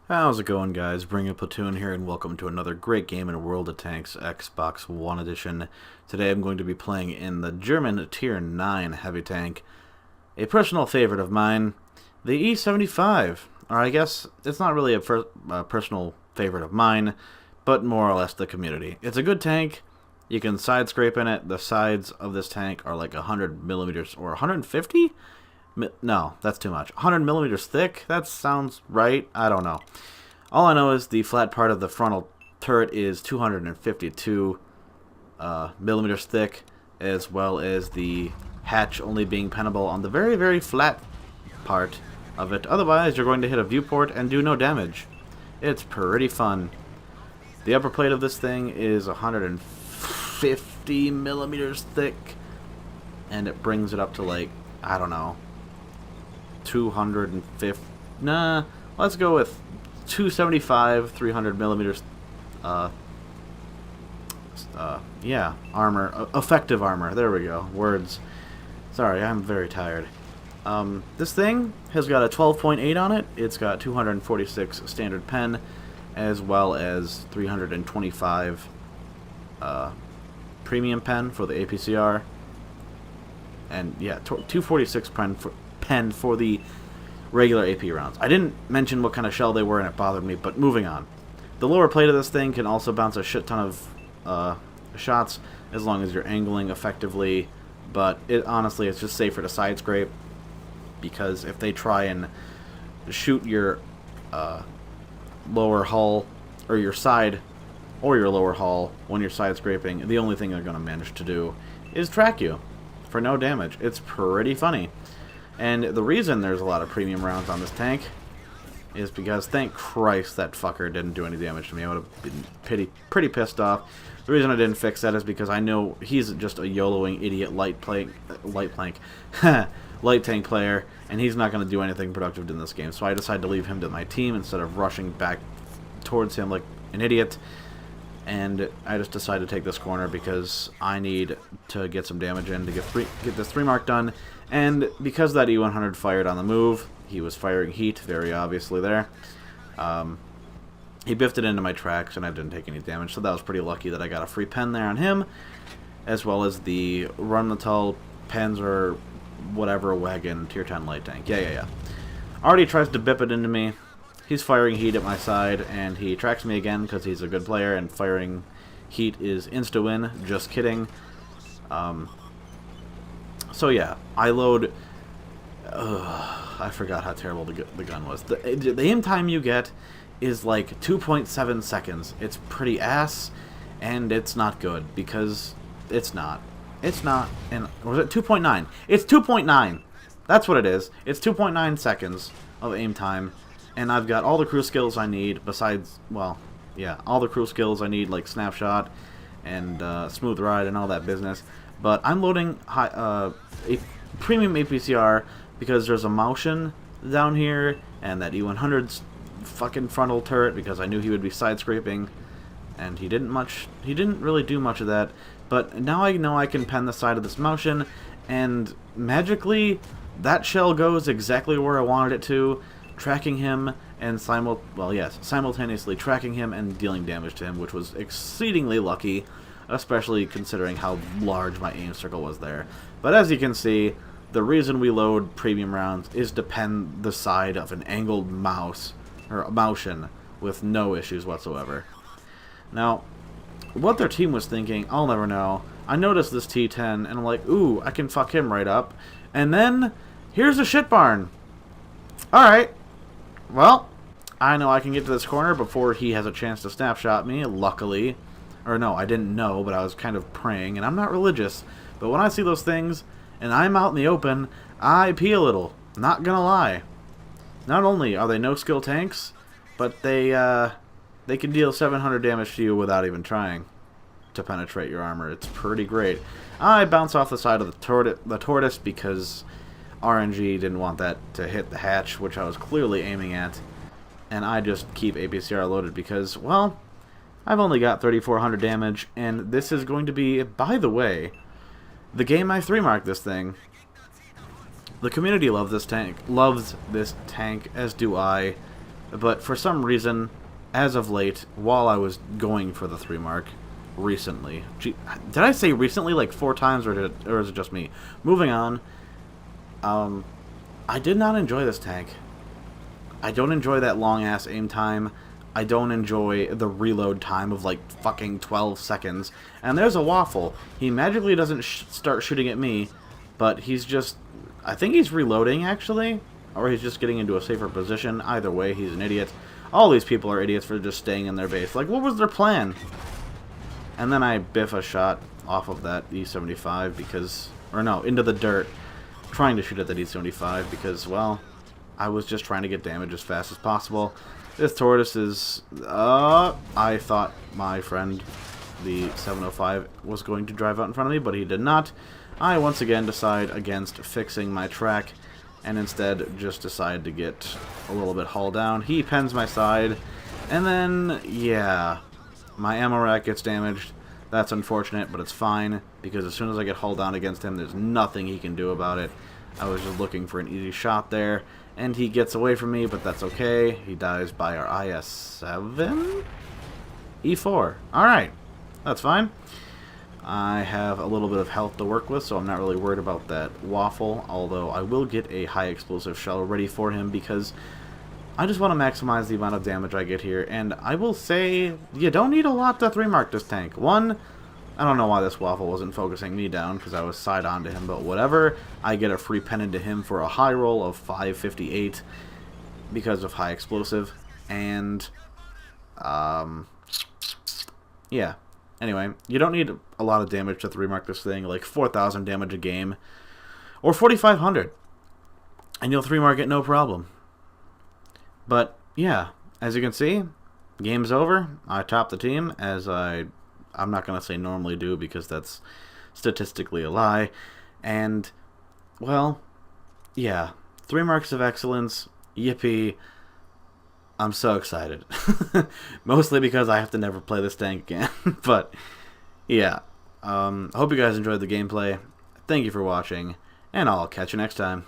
How's it going, guys? Bring a Platoon here, and welcome to another great game in World of Tanks Xbox One Edition. Today I'm going to be playing in the German Tier 9 heavy tank, a personal favorite of mine, the E-75. Or I guess it's not really a personal favorite of mine, but more or less the community. It's a good tank. You can side scrape in it. The sides of this tank are like 100 millimeters or 150? No, that's too much. 100 millimeters thick? That sounds right. I don't know. All I know is the flat part of the frontal turret is 252 millimeters thick, as well as the hatch only being pennable on the very, very flat part of it. Otherwise, you're going to hit a viewport and do no damage. It's pretty fun. The upper plate of this thing is 150 millimeters thick, and it brings it up to, like, I don't know, 250. Nah, let's go with 275, 300 millimeters. Yeah, armor, effective armor. There we go. Words. Sorry, I'm very tired. This thing has got a 12.8 on it. It's got 246 standard pen, as well as 325 premium pen for the APCR, and yeah, 246 pen for the regular AP rounds. I didn't mention what kind of shell they were, and it bothered me, but moving on. The lower plate of this thing can also bounce a shit ton of shots as long as you're angling effectively, but honestly, it's just safer to side scrape, because if they try and shoot your lower hull, or your side, or your lower hull when you're side scraping, the only thing they're going to manage to do is track you for no damage. It's pretty funny. And the reason there's a lot of premium rounds on this tank is because, thank Christ, that fucker didn't do any damage to me. I would have been pretty pissed off. The reason I didn't fix that is because I know he's just a YOLOing idiot light tank player, and he's not going to do anything productive in this game. So I decided to leave him to my team instead of rushing back towards him like an idiot. And I just decided to take this corner because I need to get some damage in to get this 3-mark done. And because that E100 fired on the move, he was firing heat, very obviously there. He biffed it into my tracks, and I didn't take any damage, so that was pretty lucky that I got a free pen there on him, as well as the Rheinmetall pens or whatever wagon Tier 10 light tank. Yeah. Already tries to bip it into me. He's firing heat at my side, and he tracks me again because he's a good player, and firing heat is insta-win. Just kidding. So yeah, I load... I forgot how terrible the gun was. The aim time you get is like 2.7 seconds. It's pretty ass, and it's not good, because it's not. It's not... And was it 2.9? It's 2.9! That's what it is. It's 2.9 seconds of aim time. And I've got all the crew skills I need, besides, well, yeah, all the crew skills I need, like Snapshot and Smooth Ride and all that business. But I'm loading a premium APCR because there's a motion down here, and that E100's fucking frontal turret, because I knew he would be side scraping, and he didn't really do much of that. But now I know I can pen the side of this motion, and magically that shell goes exactly where I wanted it to, tracking him and simultaneously tracking him and dealing damage to him, which was exceedingly lucky, especially considering how large my aim circle was there. But as you can see, the reason we load premium rounds is to pen the side of an angled motion with no issues whatsoever. Now, what their team was thinking, I'll never know. I noticed this T10, and I'm like, ooh, I can fuck him right up. And then, here's a shit barn. Alright. Well, I know I can get to this corner before he has a chance to snapshot me, luckily. Or no, I didn't know, but I was kind of praying, and I'm not religious. But when I see those things, and I'm out in the open, I pee a little. Not gonna lie. Not only are they no-skill tanks, but they can deal 700 damage to you without even trying to penetrate your armor. It's pretty great. I bounce off the side of the tortoise because RNG didn't want that to hit the hatch, which I was clearly aiming at, and I just keep APCR loaded because, well, I've only got 3,400 damage, and this is going to be, by the way, the game I 3-marked this thing. The community loves this tank, as do I. But for some reason, as of late, while I was going for the 3 mark recently... Gee, did I say recently like 4 times, or is it just me? Moving on. I did not enjoy this tank. I don't enjoy that long-ass aim time. I don't enjoy the reload time of like fucking 12 seconds. And there's a waffle. He magically doesn't start shooting at me, but he's just... I think he's reloading, actually. Or he's just getting into a safer position. Either way, he's an idiot. All these people are idiots for just staying in their base. Like, what was their plan? And then I biff a shot off of that E-75 because... Or no, into the dirt. Trying to shoot at that E-75 because, well, I was just trying to get damage as fast as possible. This tortoise is... I thought my friend, the 705, was going to drive out in front of me, but he did not. I once again decide against fixing my track, and instead just decide to get a little bit hull down. He pens my side, and then, yeah, my ammo rack gets damaged. That's unfortunate, but it's fine, because as soon as I get hull down against him, there's nothing he can do about it. I was just looking for an easy shot there, and he gets away from me, but that's okay. He dies by our IS-7? E4. Alright, that's fine. I have a little bit of health to work with, so I'm not really worried about that waffle, although I will get a high explosive shell ready for him because I just want to maximize the amount of damage I get here, and I will say you don't need a lot to 3-mark this tank. One, I don't know why this waffle wasn't focusing me down because I was side on to him, but whatever. I get a free pennant to him for a high roll of 558 because of high explosive, and yeah. Anyway, you don't need a lot of damage to 3-mark this thing, like 4,000 damage a game, or 4,500, and you'll 3-mark it no problem. But, yeah, as you can see, game's over. I topped the team, as I'm not going to say normally do, because that's statistically a lie. And, well, yeah, 3 marks of excellence, yippee. I'm so excited. Mostly because I have to never play this tank again. But, yeah. I hope you guys enjoyed the gameplay. Thank you for watching, and I'll catch you next time.